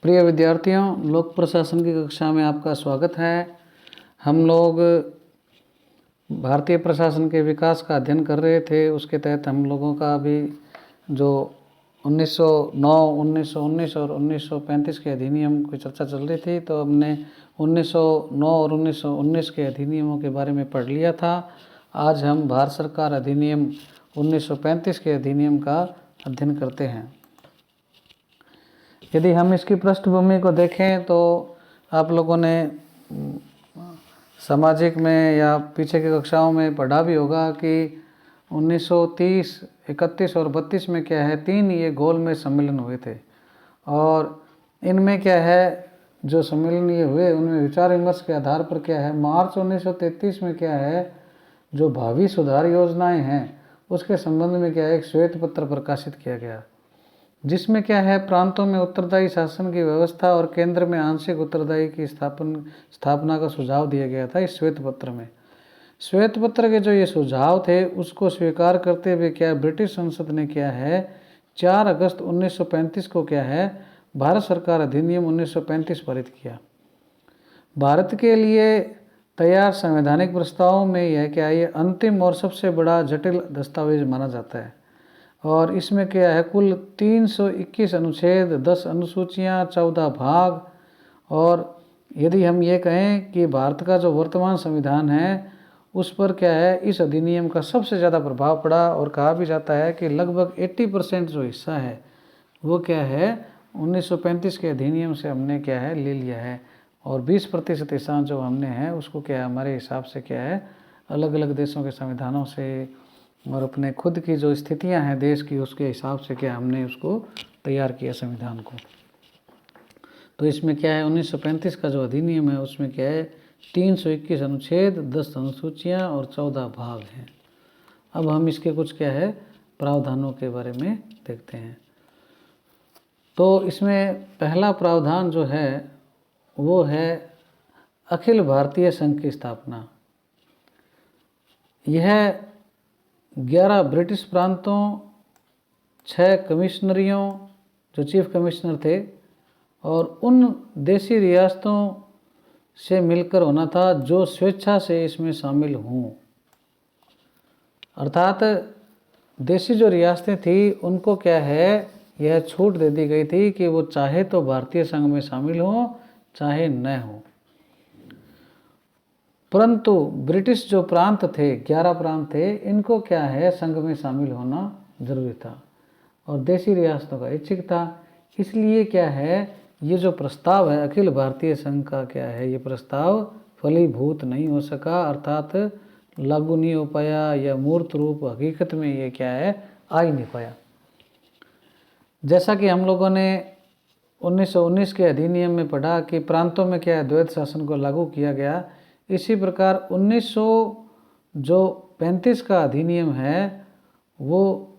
प्रिय विद्यार्थियों, लोक प्रशासन की कक्षा में आपका स्वागत है। हम लोग भारतीय प्रशासन के विकास का अध्ययन कर रहे थे। उसके तहत हम लोगों का अभी जो 1909, 1919 और 1935 के अधिनियम की चर्चा चल रही थी, तो हमने 1909 और 1919 के अधिनियमों के बारे में पढ़ लिया था। आज हम भारत सरकार अधिनियम 1935 के अधिनियम का अध्ययन करते हैं। यदि हम इसकी पृष्ठभूमि को देखें तो आप लोगों ने सामाजिक में या पीछे की कक्षाओं में पढ़ा भी होगा कि 1930, 31 और 32 में क्या है, 3 ये गोलमेज सम्मेलन हुए थे। और इनमें क्या है, जो सम्मेलन ये हुए उनमें विचार विमर्श के आधार पर क्या है, मार्च 1933 में क्या है, जो भावी सुधार योजनाएं हैं उसके संबंध में क्या है, एक श्वेत पत्र प्रकाशित किया गया, जिसमें क्या है, प्रांतों में उत्तरदायी शासन की व्यवस्था और केंद्र में आंशिक उत्तरदायी की स्थापना का सुझाव दिया गया था। इस श्वेत पत्र में श्वेत पत्र के जो ये सुझाव थे उसको स्वीकार करते हुए क्या ब्रिटिश संसद ने क्या है 4 अगस्त 1935 को क्या है भारत सरकार अधिनियम 1935 पारित किया। भारत के लिए तैयार संवैधानिक प्रस्तावों में यह क्या है, ये अंतिम और सबसे बड़ा जटिल दस्तावेज माना जाता है। और इसमें क्या है, कुल 321 अनुच्छेद, 10 अनुसूचियाँ, 14 भाग। और यदि हम ये कहें कि भारत का जो वर्तमान संविधान है उस पर क्या है, इस अधिनियम का सबसे ज़्यादा प्रभाव पड़ा। और कहा भी जाता है कि लगभग 80% जो हिस्सा है वो क्या है 1935 के अधिनियम से हमने क्या है ले लिया है। और 20% हिस्सा जो हमने है उसको क्या है हमारे हिसाब से क्या है अलग अलग देशों के संविधानों से और अपने खुद की जो स्थितियां हैं देश की उसके हिसाब से क्या हमने उसको तैयार किया संविधान को। तो इसमें क्या है 1935 का जो अधिनियम है उसमें क्या है 321 अनुच्छेद, 10 अनुसूचियां और 14 भाग हैं। अब हम इसके कुछ क्या है प्रावधानों के बारे में देखते हैं। तो इसमें पहला प्रावधान जो है वो है अखिल भारतीय संघ की स्थापना। यह 11 ब्रिटिश प्रांतों, 6 कमिश्नरियों जो चीफ कमिश्नर थे और उन देशी रियासतों से मिलकर होना था जो स्वेच्छा से इसमें शामिल हों। अर्थात देशी जो रियासतें थी उनको क्या है यह छूट दे दी गई थी कि वो चाहे तो भारतीय संघ में शामिल हों चाहे न हो। परंतु ब्रिटिश जो प्रांत थे, 11 प्रांत थे, इनको क्या है संघ में शामिल होना जरूरी था और देशी रियासतों का ऐच्छिक था। इसलिए क्या है ये जो प्रस्ताव है अखिल भारतीय संघ का क्या है, ये प्रस्ताव फलीभूत नहीं हो सका, अर्थात लागू नहीं हो पाया या मूर्त रूप हकीकत में ये क्या है आ ही नहीं पाया। जैसा कि हम लोगों ने 1919 के अधिनियम में पढ़ा कि प्रांतों में क्या है द्वैत शासन को लागू किया गया, इसी प्रकार 1935 का अधिनियम है वो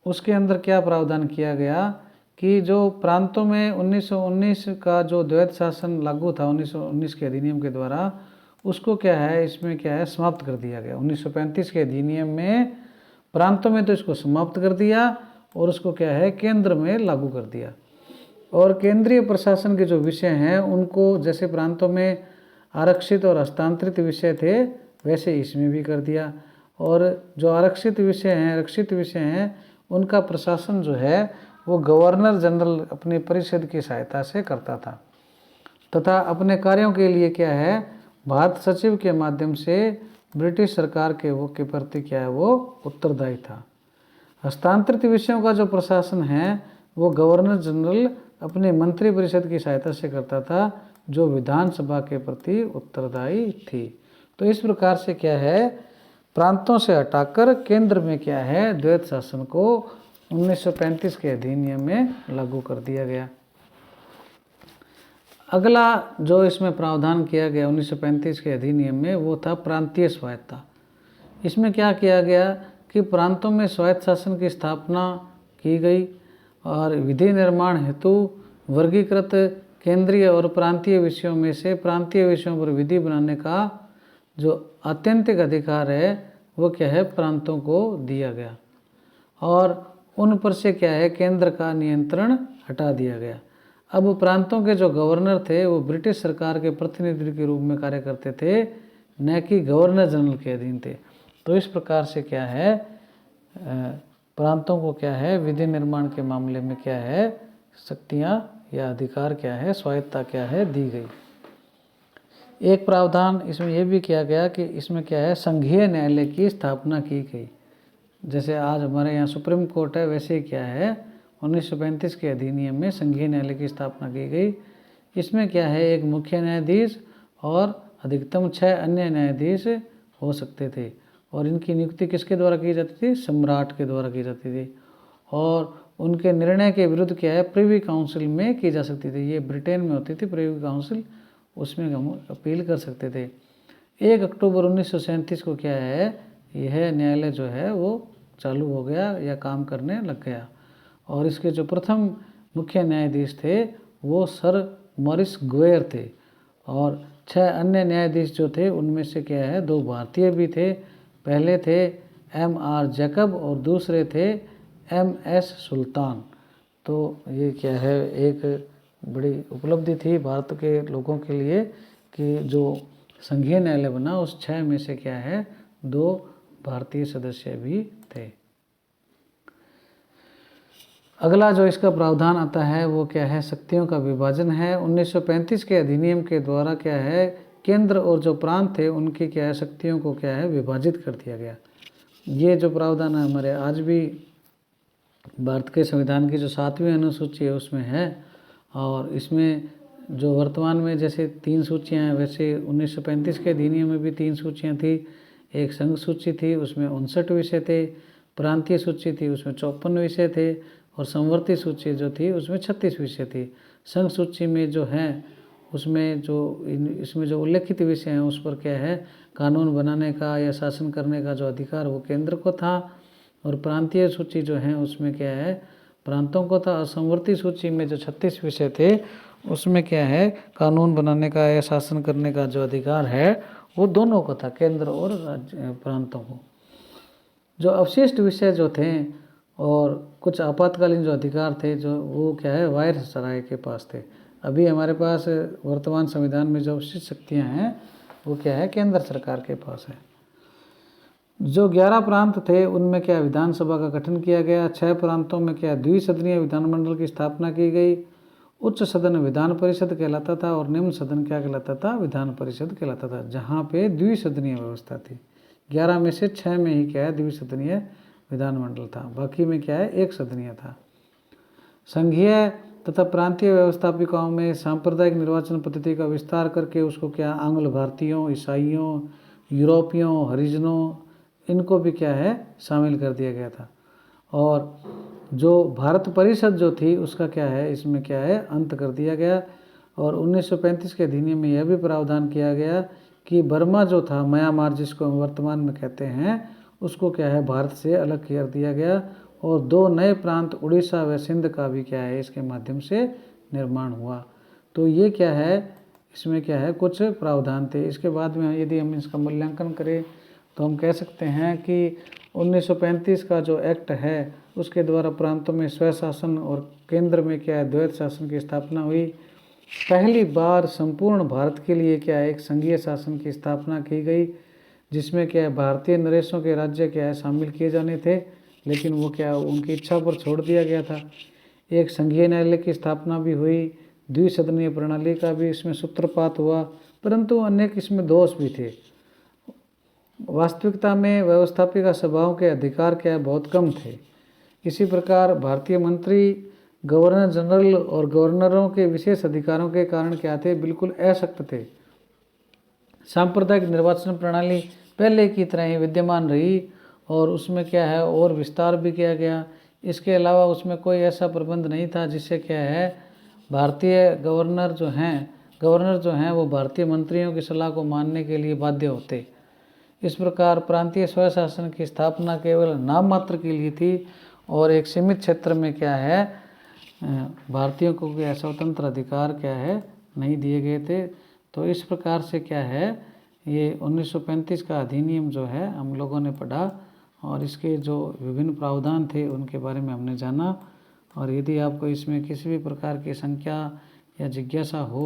उसके अंदर क्या प्रावधान किया गया कि जो प्रांतों में 1919 का जो द्वैत शासन लागू था 1919 के अधिनियम के द्वारा, उसको क्या है इसमें क्या है समाप्त कर दिया गया। 1935 के अधिनियम में प्रांतों में तो इसको समाप्त कर दिया और उसको क्या है केंद्र में लागू कर दिया। और केंद्रीय प्रशासन के जो विषय हैं उनको जैसे प्रांतों में आरक्षित और हस्तांतरित विषय थे वैसे इसमें भी कर दिया। और जो आरक्षित विषय हैं, रक्षित विषय हैं, उनका प्रशासन जो है वो गवर्नर जनरल अपनी परिषद की सहायता से करता था तथा अपने कार्यों के लिए क्या है भारत सचिव के माध्यम से ब्रिटिश सरकार के प्रति क्या है वो उत्तरदायी था। हस्तांतरित विषयों का जो प्रशासन है वो गवर्नर जनरल अपने मंत्री परिषद की सहायता से करता था जो विधानसभा के प्रति उत्तरदायी थी। तो इस प्रकार से क्या है प्रांतों से हटाकर केंद्र में क्या है द्वैत शासन को 1935 के अधिनियम में लागू कर दिया गया। अगला जो इसमें प्रावधान किया गया 1935 के अधिनियम में वो था प्रांतीय स्वायत्तता। इसमें क्या किया गया कि प्रांतों में स्वायत्त शासन की स्थापना की गई और विधि निर्माण हेतु वर्गीकृत केंद्रीय और प्रांतीय विषयों में से प्रांतीय विषयों पर विधि बनाने का जो आत्यंतिक अधिकार है वो क्या है प्रांतों को दिया गया और उन पर से क्या है केंद्र का नियंत्रण हटा दिया गया। अब प्रांतों के जो गवर्नर थे वो ब्रिटिश सरकार के प्रतिनिधि के रूप में कार्य करते थे, न कि गवर्नर जनरल के अधीन थे। तो इस प्रकार से क्या है, प्रांतों को क्या है, विधि निर्माण के मामले में क्या है, शक्तियाँ या अधिकार क्या है, स्वायत्तता क्या है, दी गई। एक प्रावधान इसमें यह भी किया गया कि इसमें क्या है, संघीय न्यायालय की स्थापना की गई। जैसे आज हमारे यहाँ सुप्रीम कोर्ट है, वैसे ही क्या है, 1935 के अधिनियम में संघीय न्यायालय की स्थापना की गई। इसमें क्या है, एक मुख्य न्यायाधीश और अधिकतम 6 अन्य न्यायाधीश हो सकते थे, और इनकी नियुक्ति किसके द्वारा की जाती थी, सम्राट के द्वारा की जाती थी। और उनके निर्णय के विरुद्ध क्या है, प्रिवी काउंसिल में की जा सकती थी। ये ब्रिटेन में होती थी प्रिवी काउंसिल, उसमें हम अपील कर सकते थे। 1 अक्टूबर 1937 को क्या है, यह न्यायालय जो है वो चालू हो गया या काम करने लग गया। और इसके जो प्रथम मुख्य न्यायाधीश थे वो सर मॉरिस गोयर थे, और 6 अन्य न्यायाधीश जो थे उनमें से क्या है, 2 भारतीय भी थे। पहले थे M.R. जैकब और दूसरे थे M.S. सुल्तान। तो ये क्या है, एक बड़ी उपलब्धि थी भारत के लोगों के लिए कि जो संघीय न्यायालय बना, उस 6 में से क्या है, 2 भारतीय सदस्य भी थे। अगला जो इसका प्रावधान आता है वो क्या है, शक्तियों का विभाजन है। 1935 के अधिनियम के द्वारा क्या है, केंद्र और जो प्रांत थे उनकी क्या है, शक्तियों को क्या है, विभाजित कर दिया गया। ये जो प्रावधान है हमारे आज भी भारत के संविधान की जो 7वीं अनुसूची है उसमें है। और इसमें जो वर्तमान में जैसे 3 सूचियाँ हैं, वैसे 1935 के अधिनियम में भी 3 सूचियाँ थी। एक संघ सूची थी, उसमें 59 विषय थे। प्रांतीय सूची थी, उसमें 54 विषय थे। और संवर्ती सूची जो थी उसमें 36 विषय थी। संघ सूची में जो है उसमें जो इसमें जो उल्लेखित विषय हैं उस पर क्या है, कानून बनाने का या शासन करने का जो अधिकार वो केंद्र को था। और प्रांतीय सूची जो है उसमें क्या है, प्रांतों को था। और संवर्ती सूची में जो 36 विषय थे उसमें क्या है, कानून बनाने का या शासन करने का जो अधिकार है वो दोनों को था, केंद्र और राज्य प्रांतों को। जो अवशिष्ट विषय जो थे और कुछ आपातकालीन जो अधिकार थे, जो वो क्या है, वायसराय के पास थे। अभी हमारे पास वर्तमान संविधान में जो अवशिष्ट शक्तियाँ हैं वो क्या है, केंद्र सरकार के पास है। जो 11 प्रांत थे उनमें क्या विधानसभा का गठन किया गया। 6 प्रांतों में क्या द्विसदनीय विधानमंडल की स्थापना की गई। उच्च सदन विधान परिषद कहलाता था और निम्न सदन क्या कहलाता था, विधान परिषद कहलाता था, जहाँ पे द्विसदनीय व्यवस्था थी। 11 में से 6 में ही क्या है, द्विसदनीय विधानमंडल था, बाकी में क्या है, एक सदनीय था। संघीय तथा प्रांतीय व्यवस्थापिकाओं में सांप्रदायिक निर्वाचन पद्धति का विस्तार करके उसको क्या, आंग्ल भारतीयों, ईसाइयों, यूरोपियों, हरिजनों, इनको भी क्या है, शामिल कर दिया गया था। और जो भारत परिषद जो थी उसका क्या है, इसमें क्या है, अंत कर दिया गया। और 1935 के अधिनियम में यह भी प्रावधान किया गया कि बर्मा जो था, म्यांमार जिसको हम वर्तमान में कहते हैं, उसको क्या है, भारत से अलग कर दिया गया। और 2 नए प्रांत उड़ीसा व सिंध का भी क्या है, इसके माध्यम से निर्माण हुआ। तो ये क्या है, इसमें क्या है, कुछ प्रावधान थे। इसके बाद में यदि हम इसका मूल्यांकन करें तो हम कह सकते हैं कि 1935 का जो एक्ट है उसके द्वारा प्रांतों में स्वशासन और केंद्र में क्या है, द्वैत शासन की स्थापना हुई। पहली बार संपूर्ण भारत के लिए क्या है, एक संघीय शासन की स्थापना की गई, जिसमें क्या है, भारतीय नरेशों के राज्य क्या है, शामिल किए जाने थे, लेकिन वो क्या उनकी इच्छा पर छोड़ दिया गया था। एक संघीय न्यायालय की स्थापना भी हुई, द्विसदनीय प्रणाली का भी इसमें सूत्रपात हुआ, परंतु अनेक इसमें दोष भी थे। वास्तविकता में व्यवस्थापिका सभाओं के अधिकार क्या है, बहुत कम थे। इसी प्रकार भारतीय मंत्री, गवर्नर जनरल और गवर्नरों के विशेष अधिकारों के कारण क्या थे, बिल्कुल अशक्त थे। सांप्रदायिक निर्वाचन प्रणाली पहले की तरह ही विद्यमान रही और उसमें क्या है, और विस्तार भी किया गया। इसके अलावा उसमें कोई ऐसा प्रबंध नहीं था जिससे क्या है, भारतीय गवर्नर जो हैं वो भारतीय मंत्रियों की सलाह को मानने के लिए बाध्य होते। इस प्रकार प्रांतीय स्वशासन की स्थापना केवल नाम मात्र के लिए थी और एक सीमित क्षेत्र में क्या है, भारतीयों को क्या स्वतंत्र अधिकार क्या है, नहीं दिए गए थे। तो इस प्रकार से क्या है, ये 1935 का अधिनियम जो है हम लोगों ने पढ़ा और इसके जो विभिन्न प्रावधान थे उनके बारे में हमने जाना। और यदि आपको इसमें किसी भी प्रकार की शंका या जिज्ञासा हो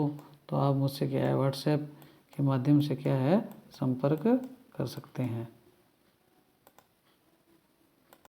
तो आप मुझसे क्या है व्हाट्सएप के माध्यम से क्या है संपर्क कर सकते हैं।